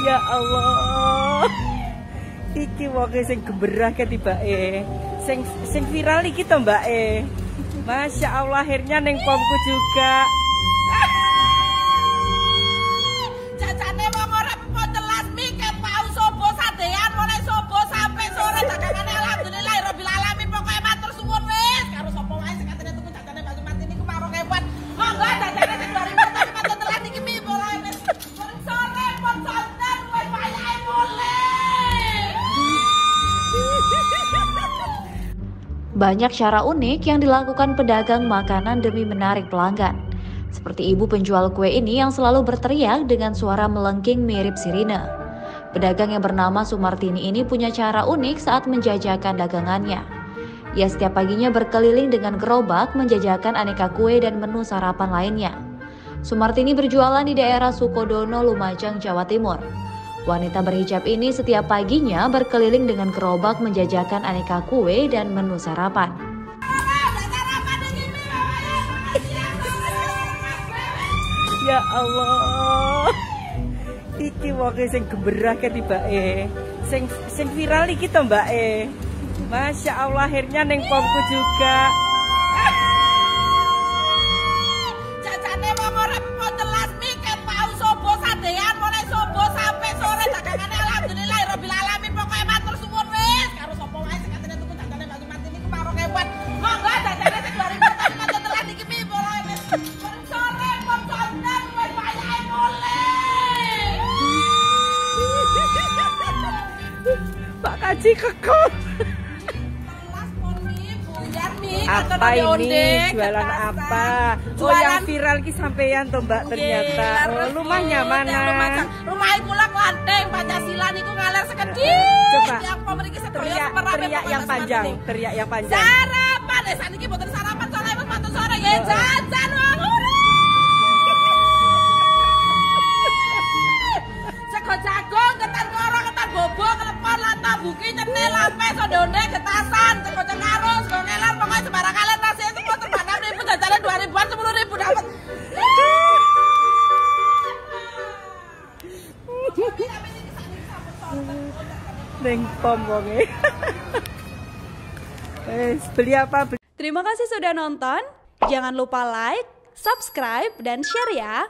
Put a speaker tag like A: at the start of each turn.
A: Ya Allah, iki wonge sing gemerah ketibake, sing viral iki to Mbak Masya Allah, akhirnya neng pomku juga.
B: Jajane wong ora telas mikir pau sobo sadean mulai sobo sampai sore dagangane alhamdulillah rabbil alamin pokoke matur suwun wis karo sapa wae sing katene tuku jajane Mbak Sumarti niku marung hebat. Monggo jajane sing 2000 tapi matur telas iki mi mulai wis sore pon santen kowe wayahe mulai.
C: Banyak cara unik yang dilakukan pedagang makanan demi menarik pelanggan. Seperti ibu penjual kue ini yang selalu berteriak dengan suara melengking mirip sirine. Pedagang yang bernama Sumartini ini punya cara unik saat menjajakan dagangannya. Ia setiap paginya berkeliling dengan gerobak menjajakan aneka kue dan menu sarapan lainnya. Sumartini berjualan di daerah Sukodono, Lumajang, Jawa Timur. Wanita berhijab ini setiap paginya berkeliling dengan gerobak menjajakan aneka kue dan menu sarapan.
A: Ya Allah, iki wonge sing gemerah ketibake, sing viral iki to Mbak Masya Allah, akhirnya neng pomku juga.
B: Jajane wong ora telas mikir pau sobo sadean mulai sobo sampai sore dagangane alhamdulillah rabbil alamin pokoke matur suwun wis karo sapa wae sing katene tuku jajane Mbak Sumarti niku marung hebat. Monggo jajane sing 2000 tapi matur telas iki mi mulai wis sore pon santen kowe wayahe mulai.
A: Pak Kaji keko. Apa ini? Jualan apa? Oh, yang viral ki sampeyan to Mbak ternyata. Oh, rumahnya mana?
B: Rumah kula Klanteng, Pancasila niku ngaler sekedhik.
A: Coba.
B: Yang pemeriki sedoyo
A: Teriak yang panjang, teriak yang panjang.
B: Sarapan, saniki mboten sarapan soalnya wis matur sore nggih jajan wong urip. Sego jagung, ketan koro, ketan bobo, klepon, lantah buki, nyetel, lampe, sondonde, getasan, sego cengarung, sego ngeler, pokoknya sembarang kalian nasi itu mau terbang 6.000, jajanan 2.000-an, 10.000 dapat.
A: Neng pom wonge. Beli apa?
D: Terima kasih sudah nonton. Jangan lupa like, subscribe, dan share ya.